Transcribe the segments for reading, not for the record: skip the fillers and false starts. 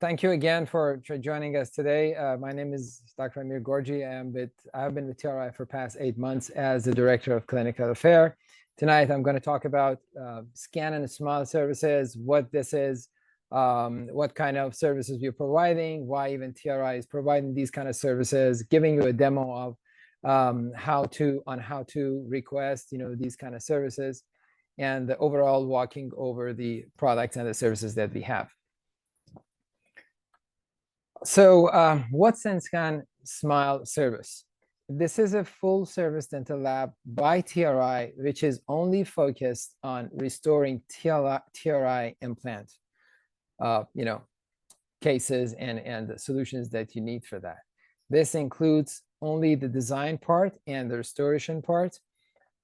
Thank you again for joining us today. My name is Dr. Amir Gordji. I've been with TRI for past 8 months as the Director of Clinical Affairs. Tonight, I'm going to talk about scan and smile services, what this is, what kind of services we're providing, why even TRI is providing these kind of services, giving you a demo of how to request, these kind of services, and the overall walking over the products and the services that we have. So what's Scan Smile service? This is a full service dental lab by TRI, which is only focused on restoring TRI implant, cases and the solutions that you need for that. This includes only the design part and the restoration part,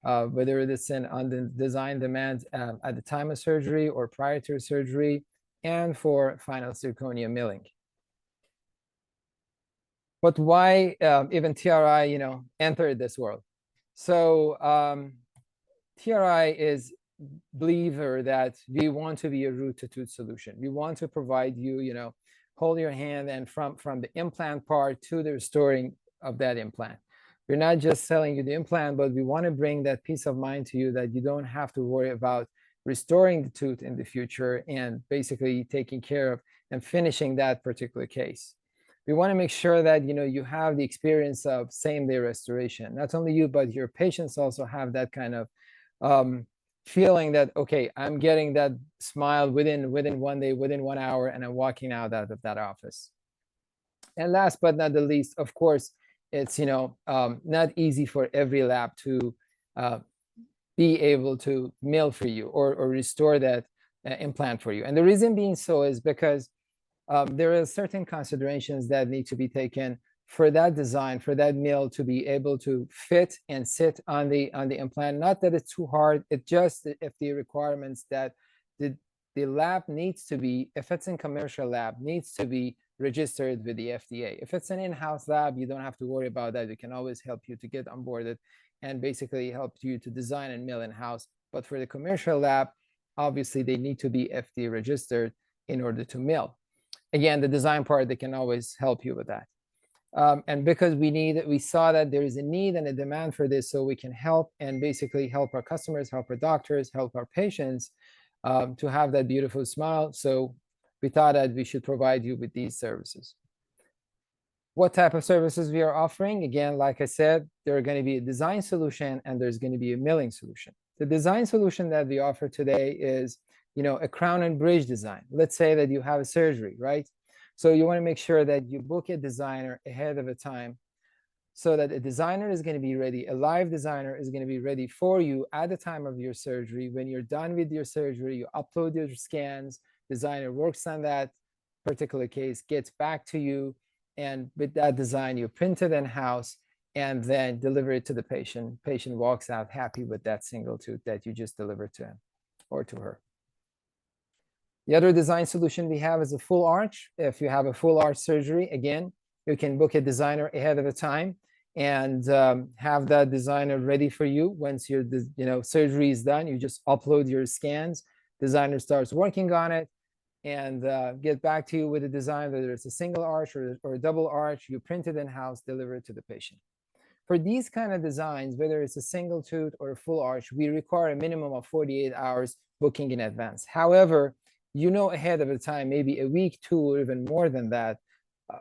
whether it's on the design demand at the time of surgery or prior to surgery, and for final zirconia milling. But why even TRI, entered this world? So TRI is believer that we want to be a root-to-tooth solution. We want to provide you, hold your hand and from the implant part to the restoring of that implant. We're not just selling you the implant, but we want to bring that peace of mind to you that you don't have to worry about restoring the tooth in the future and basically taking care of and finishing that particular case. We want to make sure that you have the experience of same-day restoration. Not only you, but your patients also have that kind of feeling that, okay, I'm getting that smile within 1 day, within 1 hour, and I'm walking out of that office. And last but not the least, of course, it's not easy for every lab to be able to mill for you or restore that implant for you. And the reason being so is because there are certain considerations that need to be taken for that design, for that mill to be able to fit and sit on the implant. Not that it's too hard, it's just if the requirements that the lab needs to be, if it's in commercial lab, needs to be registered with the FDA. If it's an in-house lab, you don't have to worry about that. We can always help you to get onboarded and basically help you to design and mill in-house. But for the commercial lab, obviously they need to be FDA registered in order to mill. Again, the design part, they can always help you with that. And because we saw that there is a need and a demand for this, so we can help and basically help our customers, help our doctors, help our patients to have that beautiful smile. So we thought that we should provide you with these services. What type of services we are offering? Again, like I said, there are going to be a design solution and there's going to be a milling solution. The design solution that we offer today is a crown and bridge design. Let's say that you have a surgery, right? So you want to make sure that you book a designer ahead of a time so that a designer is going to be ready, a live designer is going to be ready for you at the time of your surgery. When you're done with your surgery, you upload your scans, designer works on that particular case, gets back to you, and with that design, you print it in-house and then deliver it to the patient. Patient walks out happy with that single tooth that you just delivered to him or to her. The other design solution we have is a full arch. If you have a full arch surgery, again, you can book a designer ahead of a time and have that designer ready for you. Once your surgery is done, you just upload your scans, designer starts working on it and get back to you with a design, whether it's a single arch or a double arch, you print it in-house, deliver it to the patient. For these kind of designs, whether it's a single tooth or a full arch, we require a minimum of 48 hours booking in advance. However, ahead of the time, maybe a week, 2, or even more than that,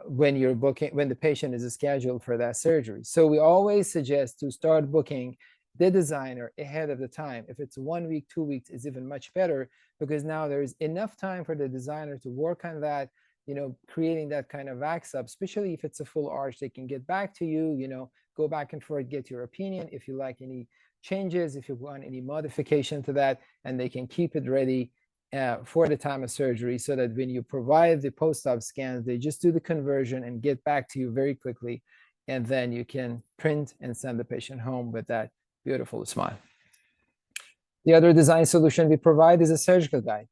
when you're booking, when the patient is scheduled for that surgery. So we always suggest to start booking the designer ahead of the time. If it's 1 week, 2 weeks, is even much better because now there's enough time for the designer to work on that, creating that kind of wax up, especially if it's a full arch. They can get back to you, go back and forth, get your opinion if you like any changes, if you want any modification to that, and they can keep it ready for the time of surgery so that when you provide the post-op scans, they just do the conversion and get back to you very quickly. And then you can print and send the patient home with that beautiful smile. The other design solution we provide is a surgical guide.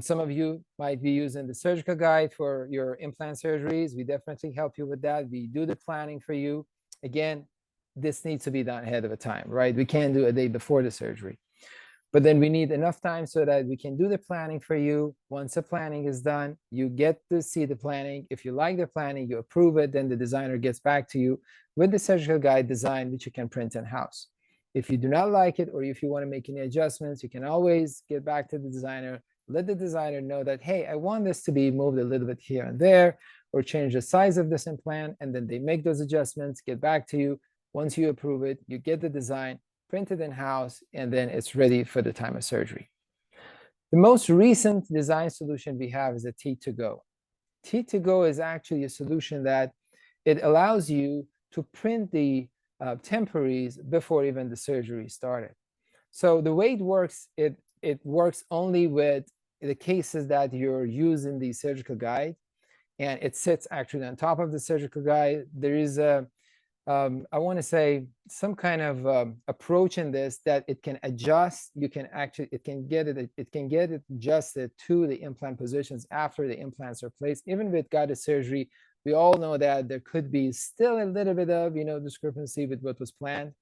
Some of you might be using the surgical guide for your implant surgeries. We definitely help you with that. We do the planning for you. Again, this needs to be done ahead of a time, right? We can't do a day before the surgery. But then we need enough time so that we can do the planning for you. Once the planning is done, you get to see the planning. If you like the planning, you approve it, then the designer gets back to you with the surgical guide design, which you can print in-house. If you do not like it, or if you want to make any adjustments, you can always get back to the designer, let the designer know that, hey, I want this to be moved a little bit here and there, or change the size of this implant, and then they make those adjustments, get back to you. Once you approve it, you get the design, printed in-house, and then it's ready for the time of surgery. The most recent design solution we have is a T2Go. T2Go is actually a solution that it allows you to print the temporaries before even the surgery started. So the way it works works only with the cases that you're using the surgical guide, and it sits actually on top of the surgical guide. There is a I want to say some kind of approach in this that it can adjust. You can actually, it can get it adjusted to the implant positions after the implants are placed. Even with guided surgery, we all know that there could be still a little bit of discrepancy with what was planned.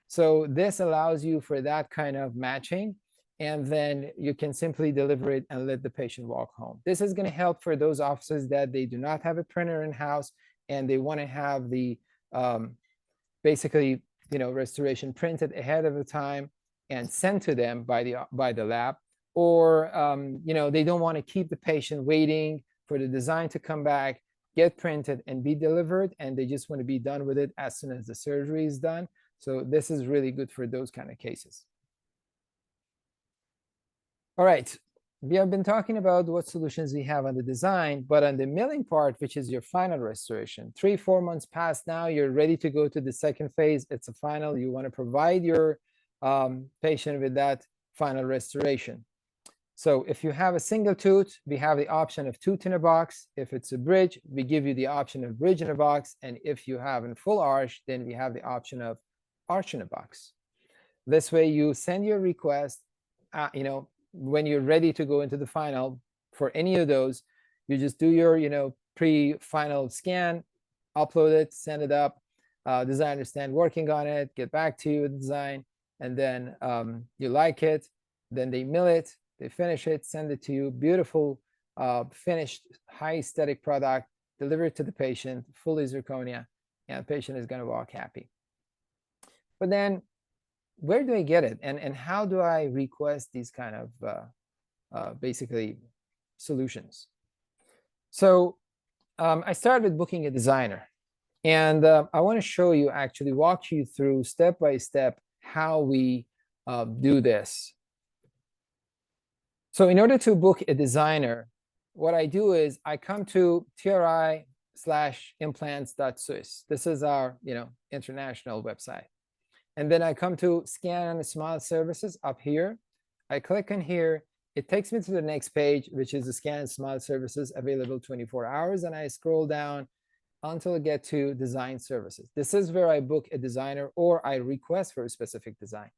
So this allows you for that kind of matching, and then you can simply deliver it and let the patient walk home. This is going to help for those offices that they do not have a printer in-house and they want to have the basically, restoration printed ahead of the time and sent to them by the lab, or they don't want to keep the patient waiting for the design to come back, get printed, and be delivered, and they just want to be done with it as soon as the surgery is done. So this is really good for those kind of cases. All right. We have been talking about what solutions we have on the design, but on the milling part, which is your final restoration, 3-4 months past now, you're ready to go to the second phase. It's a final. You want to provide your patient with that final restoration. So if you have a single tooth, we have the option of tooth in a box. If it's a bridge, we give you the option of bridge in a box. And if you have a full arch, then we have the option of arch in a box. This way you send your request, when you're ready to go into the final for any of those, you just do your, pre-final scan, upload it, send it up. Designers stand working on it, get back to you with the design, and then you like it, then they mill it, they finish it, send it to you. Beautiful, finished, high aesthetic product, deliver it to the patient, fully zirconia, and the patient is going to walk happy. But then, where do I get it, and how do I request these kind of basically solutions? So I started with booking a designer, and I want to show you, actually walk you through step by step how we do this. So in order to book a designer, what I do is I come to tri/implants.swiss. This is our international website. And then I come to scan and smile services up here. I click on here. It takes me to the next page, which is the scan and smile services available 24 hours. And I scroll down until I get to design services. This is where I book a designer or I request for a specific design.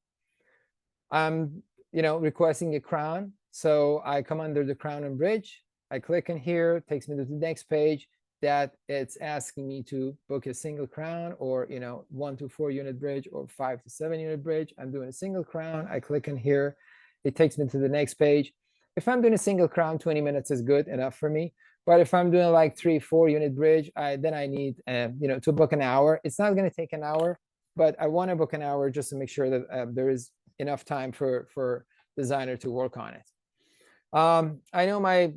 I'm requesting a crown. So I come under the crown and bridge. I click in here, it takes me to the next page that it's asking me to book a single crown, or 1 to 4 unit bridge, or 5 to 7 unit bridge. I'm doing a single crown. I click in here. It takes me to the next page. If I'm doing a single crown, 20 minutes is good enough for me. But if I'm doing like 3-4 unit bridge, then I need to book an hour. It's not going to take an hour, but I want to book an hour just to make sure that there is enough time for designer to work on it. I know my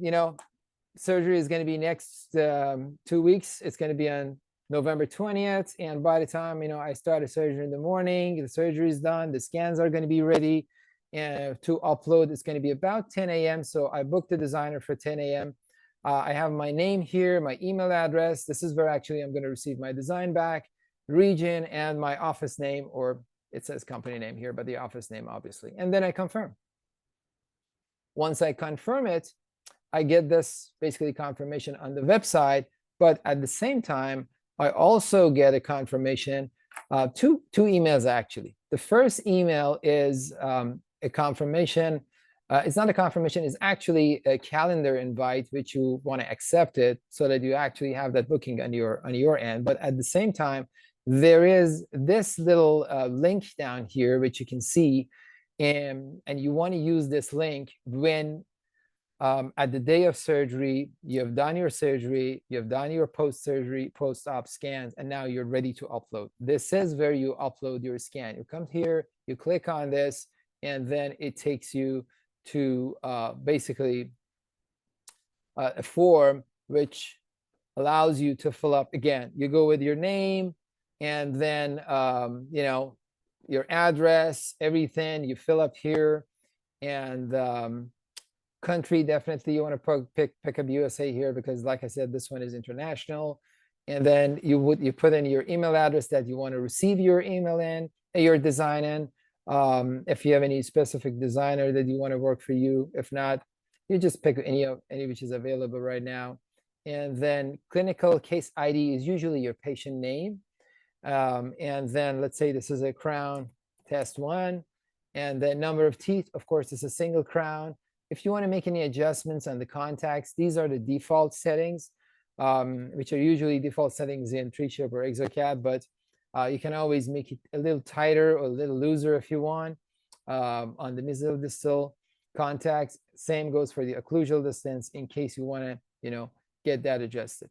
surgery is going to be next 2 weeks. It's going to be on November 20th. And by the time, I start a surgery in the morning, the surgery is done, the scans are going to be ready to upload. It's going to be about 10 a.m. So I booked the designer for 10 a.m. I have my name here, my email address. This is where actually I'm going to receive my design back, region, and my office name, or it says company name here, but the office name, obviously. And then I confirm. Once I confirm it, I get this basically confirmation on the website, but at the same time, I also get a confirmation, two emails actually. The first email is a confirmation. It's not a confirmation, it's actually a calendar invite, which you want to accept it so that you actually have that booking on your end. But at the same time, there is this little link down here, which you can see. and you want to use this link when at the day of surgery, you have done your surgery, you have done your post-surgery, post-op scans, and now you're ready to upload. This is where you upload your scan. You come here, you click on this, and then it takes you to basically a form which allows you to fill up. Again, you go with your name, and then you know, your address, everything you fill up here, and country, definitely you want to pick up USA here, because like I said, this one is international. And then you put in your email address that you want to receive your email in, your design in. If you have any specific designer that you want to work for you. If not, you just pick any which is available right now. And then clinical case ID is usually your patient name. And then let's say this is a crown test 1, and the number of teeth, of course, is a single crown. If you want to make any adjustments on the contacts, these are the default settings, which are usually default settings in 3Shape or ExoCAD, but you can always make it a little tighter or a little looser if you want. On the mesodistal contacts, same goes for the occlusal distance in case you want to, you know, get that adjusted.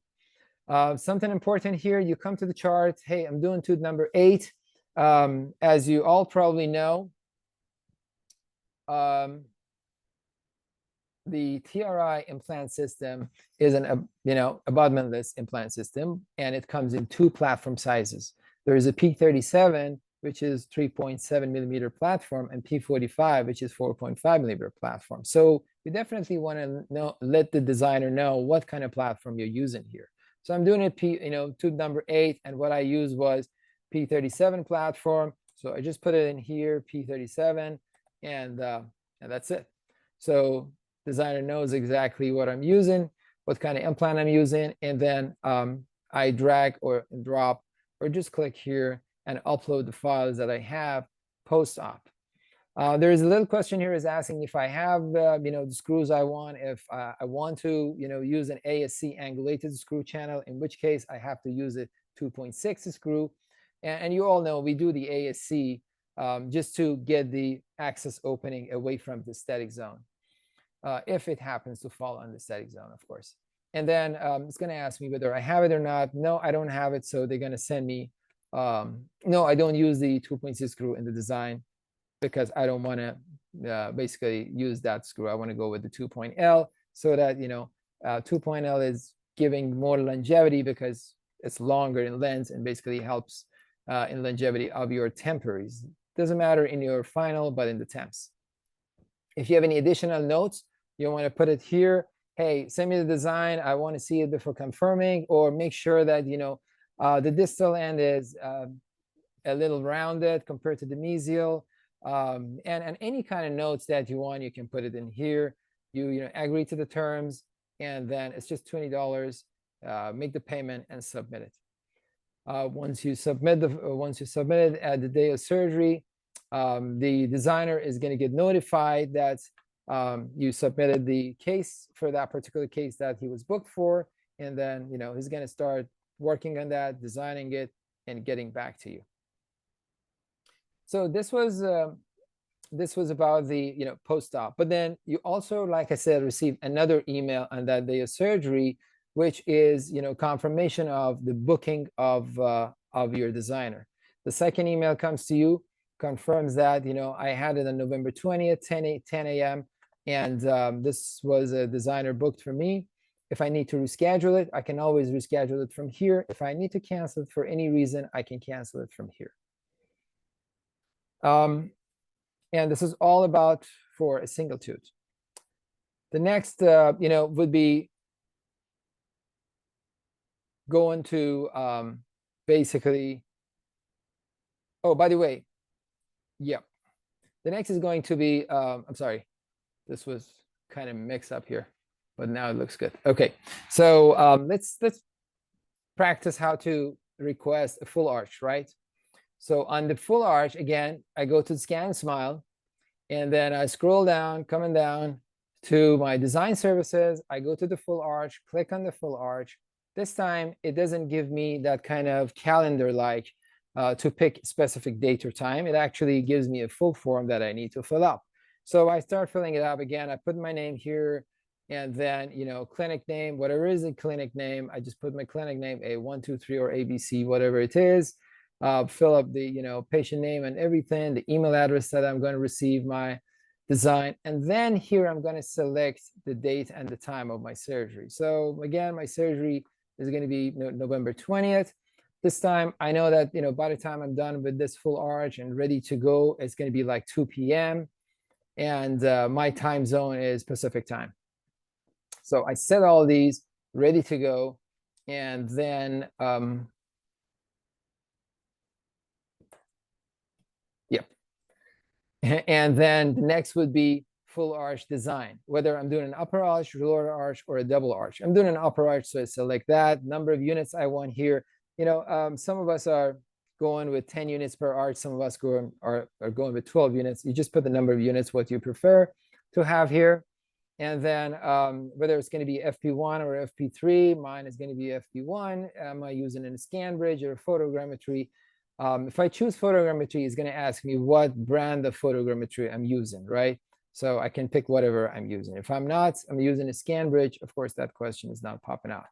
Something important here, you come to the chart, hey, I'm doing tooth number 8. As you all probably know, the TRI implant system is an abutmentless implant system, and it comes in 2 platform sizes. There is a P37, which is 3.7 millimeter platform, and P45, which is 4.5 millimeter platform. So you definitely want to let the designer know what kind of platform you're using here. So I'm doing it tooth number 8, and what I used was P37 platform. So I just put it in here, P37, and that's it. So designer knows exactly what I'm using, what kind of implant I'm using, and then I drag or drop or just click here and upload the files that I have post-op. There is a little question here is asking if I have the screws I want, if I want to use an ASC angulated screw channel, in which case I have to use a 2.6 screw. And you all know we do the ASC just to get the access opening away from the static zone. If it happens to fall on the static zone, of course. And then it's going to ask me whether I have it or not. No, I don't have it. So they're going to send me, no, I don't use the 2.6 screw in the design because I don't want to basically use that screw. I want to go with the 2.L so that, 2.L is giving more longevity because it's longer in length and basically helps in longevity of your temporaries. Doesn't matter in your final, but in the temps. If you have any additional notes, you want to put it here. Hey, send me the design. I want to see it before confirming, or make sure that, the distal end is a little rounded compared to the mesial. And any kind of notes that you want, you can put it in here. You agree to the terms, and then it's just $20. Make the payment and submit it. Once you submit it at the day of surgery, the designer is going to get notified that you submitted the case for that particular case that he was booked for, and then he's going to start working on that, designing it, and getting back to you. So this was about the post-op. But then you also, like I said, receive another email on that day of surgery, which is confirmation of the booking of your designer. The second email comes to you, confirms that I had it on November 20th, 10 a.m. and this was a designer booked for me. If I need to reschedule it, I can always reschedule it from here. If I need to cancel it for any reason, I can cancel it from here. And this is all about for a single tooth. The next, would be going to basically, oh, by the way, yeah. The next is going to be, I'm sorry, this was kind of mixed up here, but now it looks good. Okay, so let's practice how to request a full arch, right? So on the full arch, again, I go to Scan Smile, and then I scroll down, coming down to my design services. I go to the full arch, click on the full arch. This time, it doesn't give me that kind of calendar-like to pick specific date or time. It actually gives me a full form that I need to fill up. So I start filling it up again. I put my name here, and then, clinic name, whatever is a clinic name, I just put my clinic name, A123 or ABC, whatever it is. Fill up the, patient name and everything, the email address that I'm going to receive my design. And then here I'm going to select the date and the time of my surgery. So again, my surgery is going to be November 20th. This time, I know that, by the time I'm done with this full arch and ready to go, it's going to be like 2 p.m. And my time zone is Pacific time. So I set all these ready to go. And then, yep. And then the next would be full arch design, whether I'm doing an upper arch, lower arch, or a double arch. I'm doing an upper arch, so I select that. Number of units I want here. Some of us are going with 10 units per arch. Some of us are going with 12 units. You just put the number of units, what you prefer to have here. And then whether it's going to be FP1 or FP3, mine is going to be FP1. Am I using a scan bridge or photogrammetry? If I choose photogrammetry, it's going to ask me what brand of photogrammetry I'm using, right? So I can pick whatever I'm using. If I'm using a scan bridge, of course, that question is not popping out.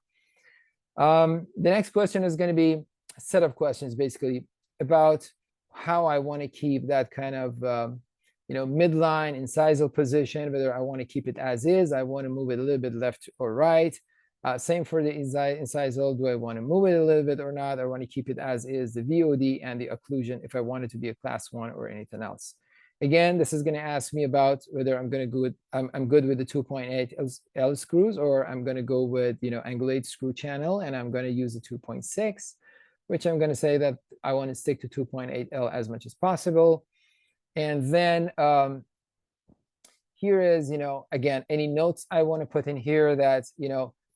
The next question is going to be a set of questions, basically, about how I want to keep that kind of, midline incisal position, whether I want to keep it as is, I want to move it a little bit left or right. Same for the incisal. Do I want to move it a little bit or not? I want to keep it as is, the VOD and the occlusion, if I want it to be a class 1 or anything else. Again, this is going to ask me about whether I'm going to go with, I'm good with the 2.8 L screws, or I'm going to go with, angulate screw channel, and I'm going to use the 2.6, which I'm going to say that I want to stick to 2.8 L as much as possible. And then here is, again, any notes I want to put in here that,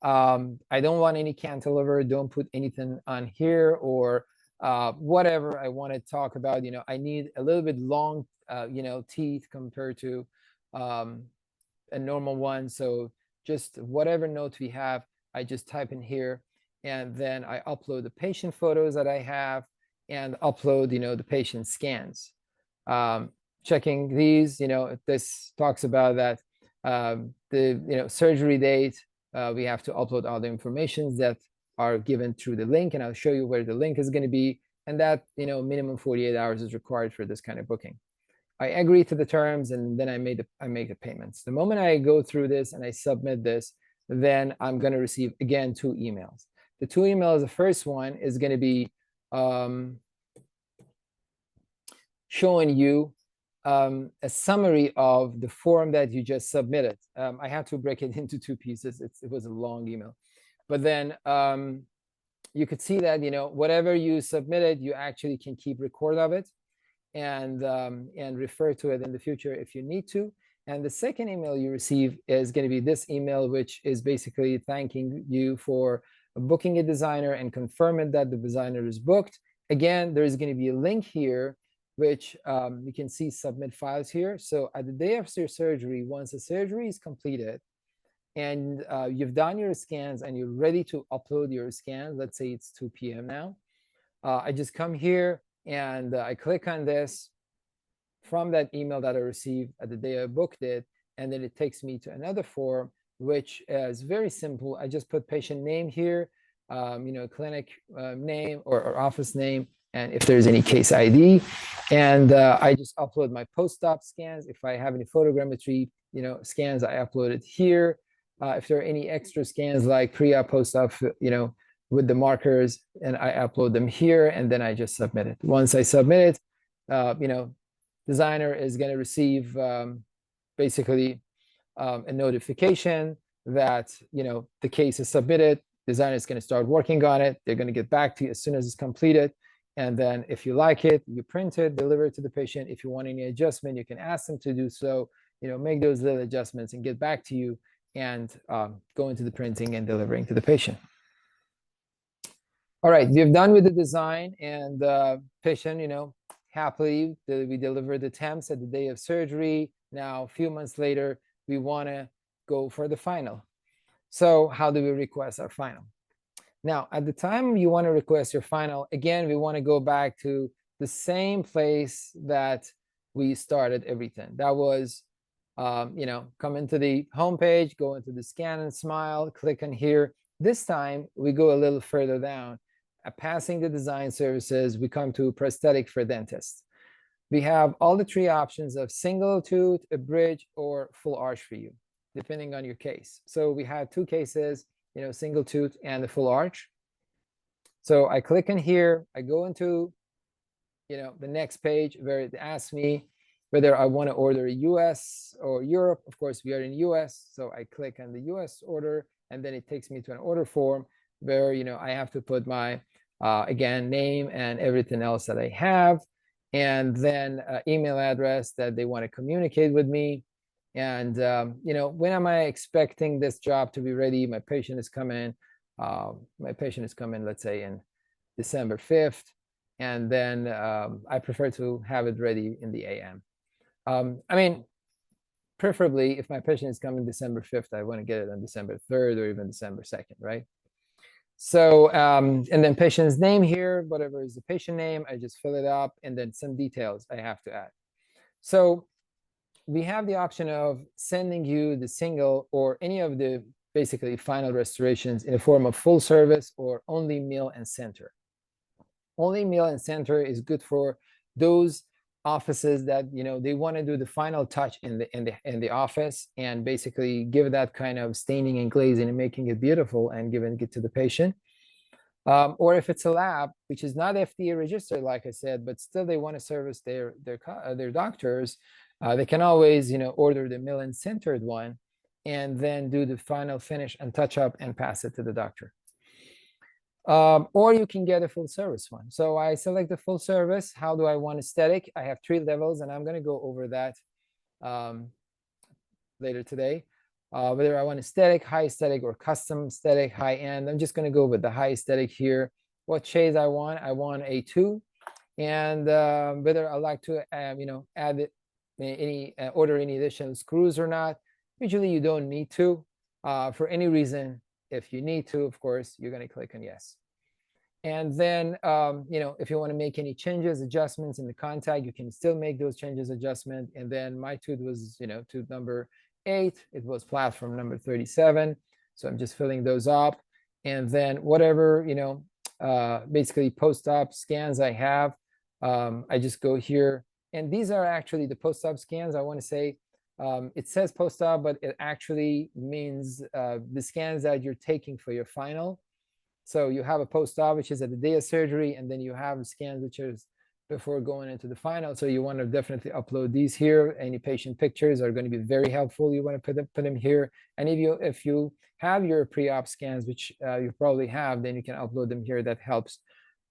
I don't want any cantilever, don't put anything on here, or whatever I want to talk about. I need a little bit long, teeth compared to a normal one. So just whatever notes we have, I just type in here, and then I upload the patient photos that I have and upload, the patient scans. Checking these, this talks about that the, surgery date, we have to upload all the information that are given through the link, and I'll show you where the link is going to be, and that, minimum 48 hours is required for this kind of booking. I agree to the terms, and then I make the payments. The moment I go through this and I submit this, then I'm going to receive, again, 2 emails. The 2 emails, the first one is going to be showing you a summary of the form that you just submitted. I had to break it into 2 pieces. It was a long email. But then you could see that, whatever you submitted, you actually can keep record of it and refer to it in the future if you need to. And the second email you receive is going to be this email, which is basically thanking you for booking a designer and confirming that the designer is booked. Again, there's going to be a link here, which you can see submit files here. So at the day after surgery, once the surgery is completed and you've done your scans and you're ready to upload your scans, let's say it's 2 p.m. now, I just come here and I click on this from that email that I received at the day I booked it, and then it takes me to another form, which is very simple. I just put patient name here, clinic name or office name, and if there's any case ID, and I just upload my post-op scans. If I have any photogrammetry, scans, I upload it here. If there are any extra scans like pre-op, post-op, with the markers, and I upload them here, and then I just submit it. Once I submit it, designer is going to receive basically a notification that the case is submitted. Designer is going to start working on it. They're going to get back to you as soon as it's completed. And then if you like it, you print it, deliver it to the patient. If you want any adjustment, you can ask them to do so, make those little adjustments and get back to you and go into the printing and delivering to the patient. All right, we've done with the design, and patient, happily, we delivered the temps at the day of surgery. Now, a few months later, we want to go for the final. So how do we request our final? Now, at the time you want to request your final, again, we want to go back to the same place that we started everything. That was, come into the homepage, go into the scan and smile, click on here. This time we go a little further down. Passing the design services, we come to prosthetic for dentists. We have all the three options of single tooth, a bridge, or full arch for you, depending on your case. So we have two cases, single tooth and the full arch. So I click in here, I go into, the next page where it asks me whether I want to order US or Europe. Of course, we are in US, so I click on the US order, and then it takes me to an order form where, I have to put my, again, name and everything else that I have, and then email address that they want to communicate with me. And, when am I expecting this job to be ready? My patient is coming, let's say in December 5th. And then I prefer to have it ready in the AM. I mean, preferably if my patient is coming December 5th, I want to get it on December 3rd or even December 2nd, right? So, and then patient's name here, whatever is the patient name, I just fill it up, and then some details I have to add. So we have the option of sending you the single or any of the basically final restorations in the form of full service or only meal and center. Only meal and center is good for those offices that they want to do the final touch in the office and basically give that kind of staining and glazing and making it beautiful and giving it to the patient. Or if it's a lab, which is not FDA registered, like I said, but still they want to service their doctors, they can always order the mill and centered one and then do the final finish and touch up and pass it to the doctor. Or you can get a full service one. So I select the full service. How do I want aesthetic? I have 3 levels, and I'm going to go over that later today. Whether I want aesthetic, high aesthetic, or custom aesthetic, high end. I'm just going to go with the high aesthetic here. What shades I want a 2. And whether I like to add any order any additional screws or not. Usually you don't need to. For any reason, if you need to, of course, you're going to click on yes. And then, if you want to make any changes, adjustments in the contact, you can still make those changes, adjustment. And then my tooth was, tooth number 8. It was platform number 37. So I'm just filling those up. And then whatever, basically post-op scans I have, I just go here. And these are actually the post-op scans. I want to say, it says post-op, but it actually means the scans that you're taking for your final. So you have a post-op, which is at the day of surgery, and then you have scans, which is before going into the final. So you want to definitely upload these here. Any patient pictures are going to be very helpful. You want to put them here. And if you have your pre-op scans, which you probably have, then you can upload them here. That helps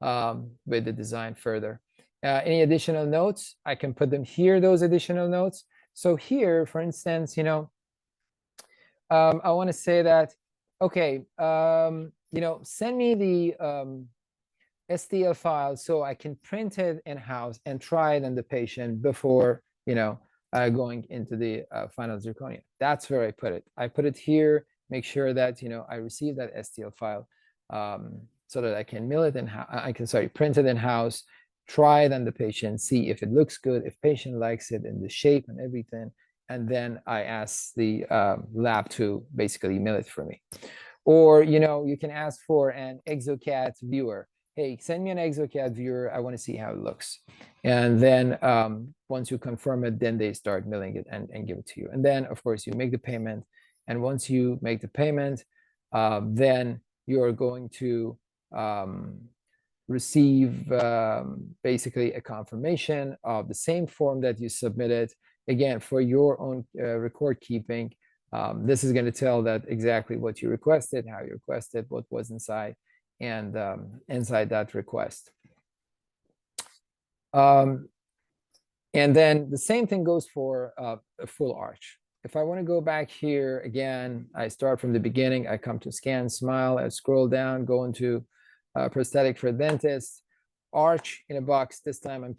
with the design further. Any additional notes, I can put them here, those additional notes. So here, for instance, I want to say that, okay, send me the STL file so I can print it in-house and try it on the patient before, going into the final zirconia. That's where I put it. I put it here, make sure that, I receive that STL file so that I can mill it print it in-house, try it on the patient, see if it looks good, if patient likes it and the shape and everything. And then I ask the lab to basically mill it for me. Or, you can ask for an ExoCAD viewer. Hey, send me an ExoCAD viewer. I want to see how it looks. And then once you confirm it, then they start milling it and give it to you. And then, of course, you make the payment. And once you make the payment, then you're going to receive basically a confirmation of the same form that you submitted, again, for your own record keeping. This is going to tell that exactly what you requested, how you requested, what was inside, and inside that request. And then the same thing goes for a full arch. If I want to go back here again, I start from the beginning. I come to scan, smile, I scroll down, go into prosthetic for dentist, arch in a box. This time I'm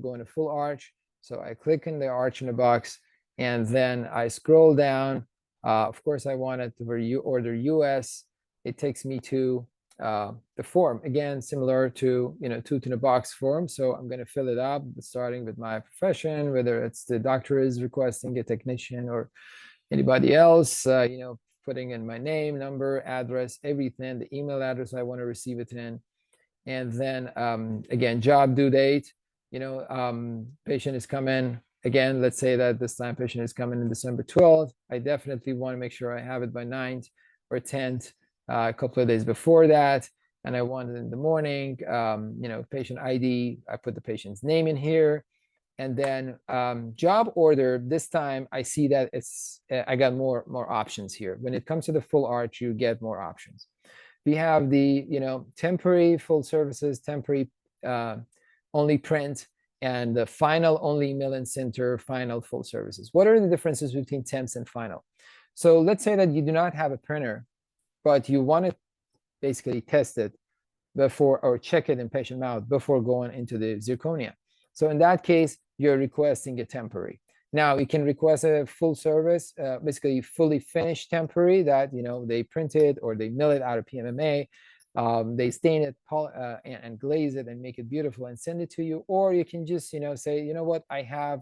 going to full arch. So I click in the arch in the box, and then I scroll down. Of course, I want it where you order US. It takes me to the form, again, similar to, tooth in a box form. So I'm going to fill it up, starting with my profession, whether it's the doctor is requesting a technician or anybody else, putting in my name, number, address, everything, the email address I want to receive it in. And then again, job due date, patient is coming. Again, let's say that this time patient is coming in December 12th. I definitely want to make sure I have it by 9th or 10th, a couple of days before that. And I want it in the morning, patient ID, I put the patient's name in here. And then job order, this time I see that I got more options here. When it comes to the full arch, you get more options. We have the, temporary full services, temporary only print, and the final only mill and center, final full services. What are the differences between temps and final? So let's say that you do not have a printer, but you want to basically test it before, or check it in patient mouth before going into the zirconia. So in that case, you're requesting a temporary. Now you can request a full service, basically fully finished temporary that, they print it or they mill it out of PMMA. They stain it and glaze it and make it beautiful and send it to you. Or you can just, say, you know what, I have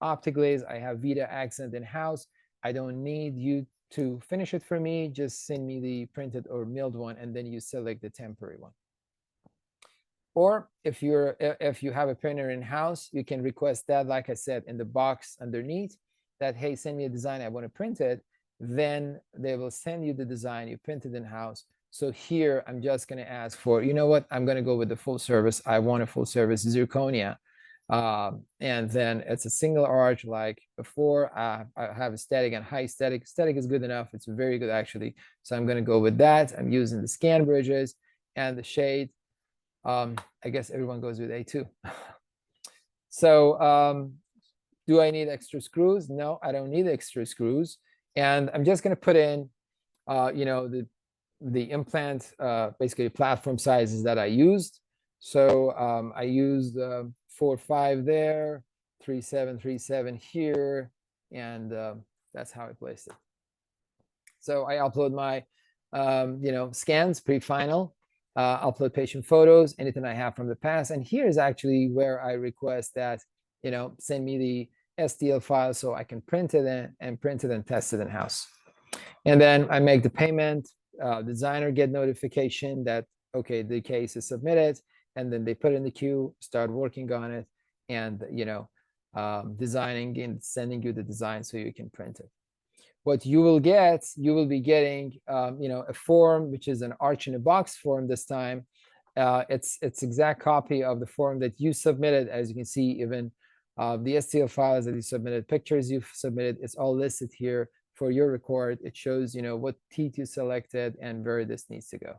OptiGlaze, I have Vita Accent in-house. I don't need you to finish it for me. Just send me the printed or milled one, and then you select the temporary one. Or if you have a printer in-house, you can request that, like I said, in the box underneath, that, hey, send me a design, I want to print it. Then they will send you the design, you print it in-house. So here, I'm just going to ask for, you know what, I'm going to go with the full service. I want a full service zirconia. And then it's a single arch like before. I have aesthetic and high aesthetic. Aesthetic is good enough. It's very good, actually. So I'm going to go with that. I'm using the scan bridges and the shade. I guess everyone goes with A2. So do I need extra screws? No, I don't need extra screws. And I'm just going to put in, the implant, basically platform sizes that I used. So I used 4.5 there, 3.7, 3.7 here, and that's how I placed it. So I upload my, scans pre-final. Upload patient photos, anything I have from the past. And here's actually where I request that, send me the STL file so I can print it and print it and test it in-house. And then I make the payment. Designer get notification that, okay, the case is submitted. And then they put it in the queue, start working on it, and, designing and sending you the design so you can print it. What you will be getting, a form, which is an arch in a box form this time. It's exact copy of the form that you submitted. As you can see, even the STL files that you submitted, pictures you've submitted, it's all listed here for your record. It shows, what teeth you selected and where this needs to go.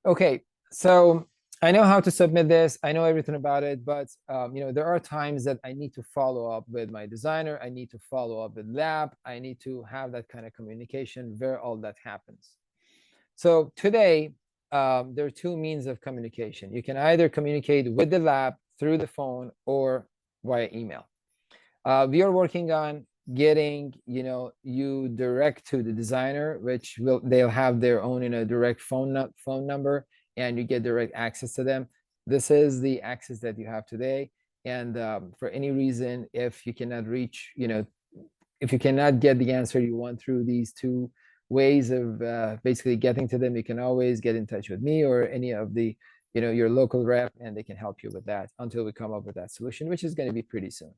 Okay, so I know how to submit this. I know everything about it, but there are times that I need to follow up with my designer. I need to follow up with lab. I need to have that kind of communication where all that happens. So today, there are two means of communication. You can either communicate with the lab through the phone or via email. We are working on getting, you direct to the designer, which they'll have their own, direct phone number, and you get direct access to them. This is the access that you have today. And for any reason, if you cannot reach, if you cannot get the answer you want through these two ways of basically getting to them, you can always get in touch with me or any of the, your local rep, and they can help you with that until we come up with that solution, which is going to be pretty soon.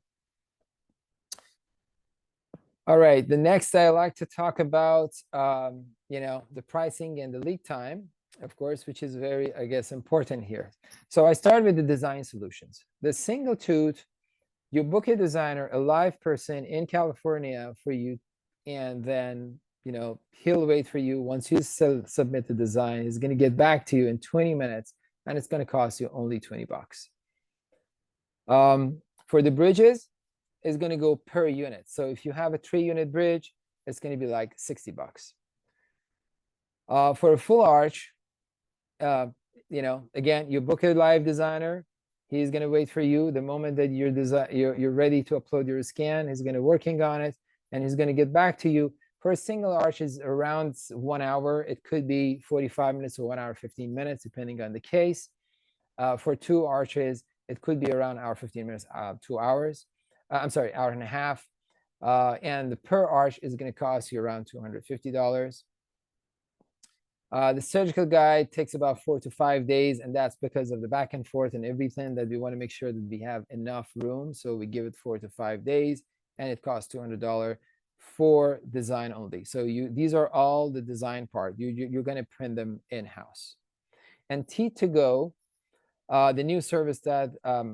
All right, the next I like to talk about, the pricing and the lead time, of course, which is very, I guess, important here. So I start with the design solutions. The single tooth, you book a designer, a live person in California for you, and then, he'll wait for you. Once you submit the design, he's going to get back to you in 20 minutes, and it's going to cost you only 20 bucks. For the bridges, is going to go per unit. So if you have a 3-unit bridge, it's going to be like 60 bucks. For a full arch, again, you book a live designer. He's going to wait for you. The moment that you're ready to upload your scan, he's going to working on it, and he's going to get back to you. For a single arch is around 1 hour. It could be 45 minutes or 1 hour, 15 minutes, depending on the case. For 2 arches, it could be around hour, 15 minutes, 2 hours. I'm sorry, hour and a half. And the per arch is going to cost you around $250. The surgical guide takes about 4 to 5 days, and that's because of the back and forth and everything that we want to make sure that we have enough room. So we give it 4 to 5 days, and it costs $200 for design only. So these are all the design part. You're going to print them in-house. And T2Go, the new service that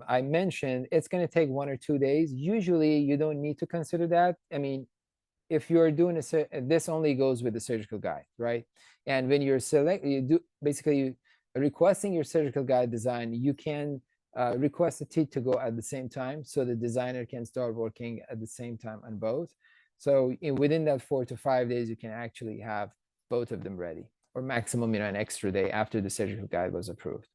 I mentioned, it's going to take 1 or 2 days. Usually, you don't need to consider that. I mean, if you're doing this only goes with the surgical guide, right? And when you're requesting your surgical guide design, you can request a T2Go at the same time, so the designer can start working at the same time on both. So within that 4 to 5 days, you can actually have both of them ready, or maximum, an extra day after the surgical guide was approved.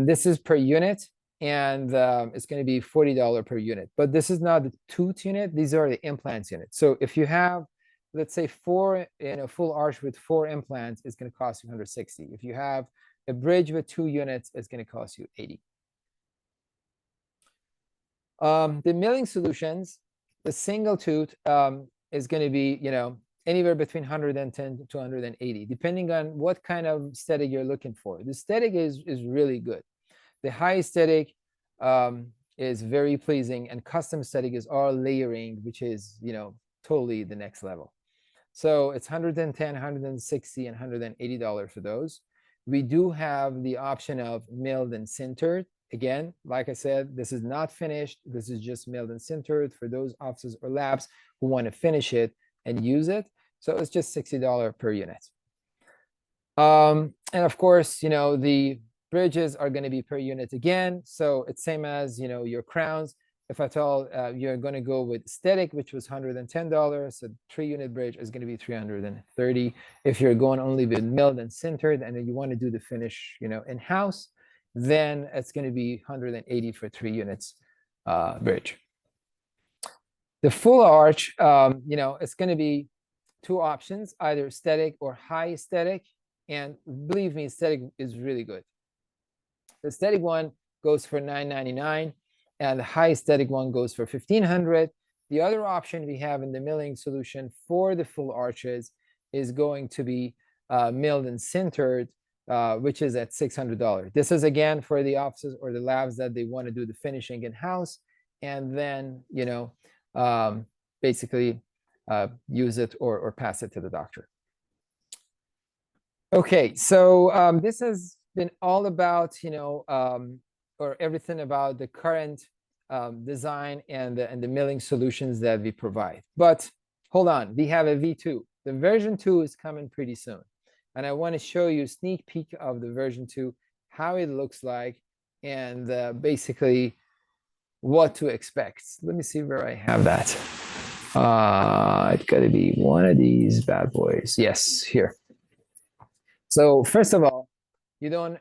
This is per unit, and it's going to be $40 per unit. But this is not the tooth unit. These are the implants unit. So if you have, let's say, 4 in a full arch with 4 implants, it's going to cost you $160. If you have a bridge with 2 units, it's going to cost you $80. The milling solutions, the single tooth is going to be, anywhere between 110 to 180, depending on what kind of aesthetic you're looking for. The aesthetic is really good. The high aesthetic is very pleasing, and custom aesthetic is all layering, which is, totally the next level. So it's 110, 160, and $180 for those. We do have the option of milled and sintered. Again, like I said, this is not finished. This is just milled and sintered for those offices or labs who want to finish it and use it. So it's just $60 per unit. And of course, the bridges are going to be per unit again. So it's same as, your crowns. If at all you're going to go with aesthetic, which was $110, so 3-unit bridge is going to be $330. If you're going only with milled and sintered, and then you want to do the finish, in-house, then it's going to be $180 for 3 units bridge. The full arch, it's going to be 2 options, either aesthetic or high aesthetic. And believe me, aesthetic is really good. The aesthetic one goes for $999, and the high aesthetic one goes for $1,500. The other option we have in the milling solution for the full arches is going to be milled and sintered, which is at $600. This is again for the offices or the labs that they want to do the finishing in-house, and then basically use it or pass it to the doctor. Okay, so this has been all about or everything about the current design and the milling solutions that we provide. But hold on, we have a V2. The version 2 is coming pretty soon. And I want to show you a sneak peek of the version 2, how it looks like, and basically what to expect. Let me see where I have that. It's got to be one of these bad boys. Yes, here. So first of all, you don't,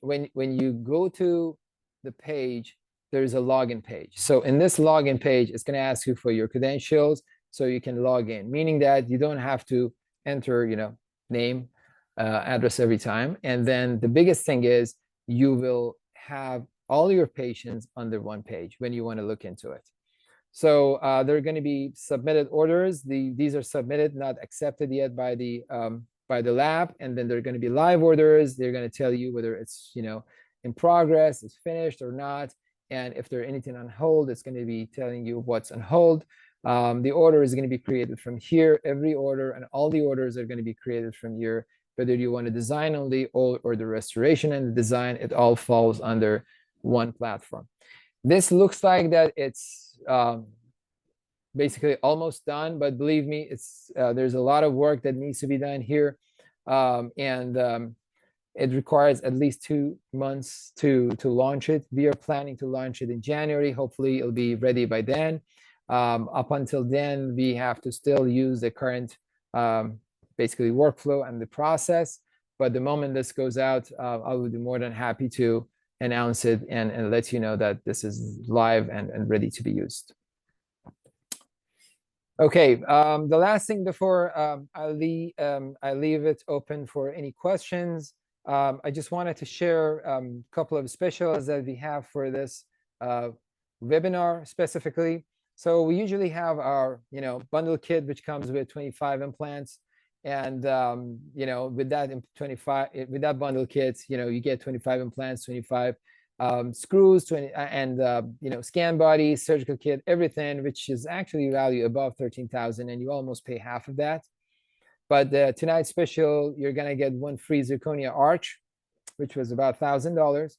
when you go to the page, there's a login page. So in this login page, it's going to ask you for your credentials so you can log in, meaning that you don't have to enter, name, address every time. And then the biggest thing is you will have all your patients under one page when you want to look into it. So there are going to be submitted orders. These are submitted, not accepted yet by the lab. And then there are going to be live orders. They're going to tell you whether it's, in progress, it's finished or not. And if there's anything on hold, it's going to be telling you what's on hold. The order is going to be created from here. Every order and all the orders are going to be created from here. Whether you want to design only or the restoration and the design, it all falls under one platform. This looks like that it's basically almost done, but believe me, it's there's a lot of work that needs to be done here. It requires at least 2 months to launch it. We are planning to launch it in January. Hopefully it'll be ready by then. Up until then, we have to still use the current basically workflow and the process. But the moment this goes out, I will be more than happy to announce it and let you know that this is live and ready to be used. Okay, the last thing before I leave it open for any questions. I just wanted to share a couple of specials that we have for this uh, webinar specifically. So we usually have our, bundle kit, which comes with 25 implants. And, with that 25, with that bundle kit, you get 25 implants, 25 screws, 20, and scan body, surgical kit, everything, which is actually value above 13,000, and you almost pay half of that. But tonight's special, you're gonna get one free zirconia arch, which was about $1,000,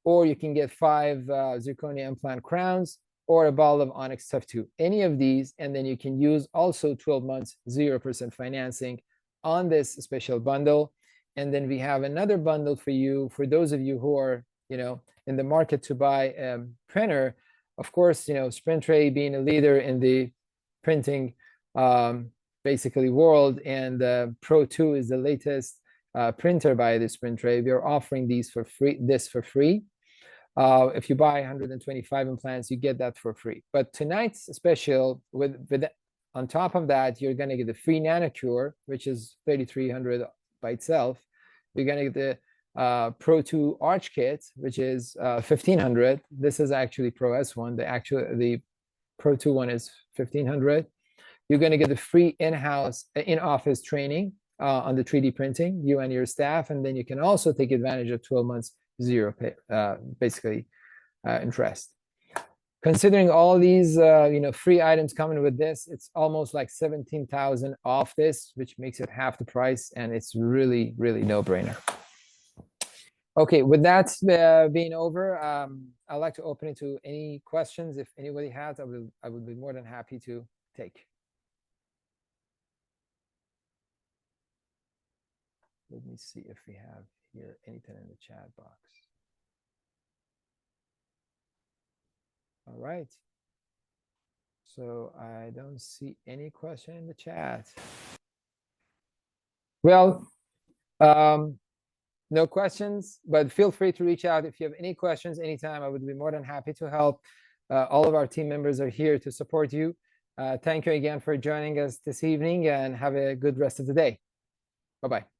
or you can get 5 zirconia implant crowns, or a ball of onyx tuft 2. Any of these, and then you can use also 12 months 0% financing on this special bundle. And then we have another bundle for you, for those of you who are in the market to buy a printer. Of course, SprintRay being a leader in the printing basically world, and Pro 2 is the latest printer by the SprintRay. We are offering these for free. If you buy 125 implants, you get that for free. But tonight's special, with on top of that, you're going to get the free NanoCure, which is 3,300 by itself. You're going to get the Pro 2 Arch Kit, which is 1,500. This is actually Pro S1. The Pro 2 one is 1,500. You're going to get the free in-office training on the 3D printing, you and your staff, and then you can also take advantage of 12 months zero pay, basically interest. Considering all these free items coming with this, it's almost like 17,000 off this, which makes it half the price, and it's really, really no-brainer. Okay, with that being over, I'd like to open it to any questions. If anybody has, I would be more than happy to take. Let me see if we have here anything in the chat box. All right. So I don't see any question in the chat. Well, no questions, but feel free to reach out if you have any questions anytime. I would be more than happy to help. All of our team members are here to support you. Thank you again for joining us this evening, and have a good rest of the day. Bye-bye.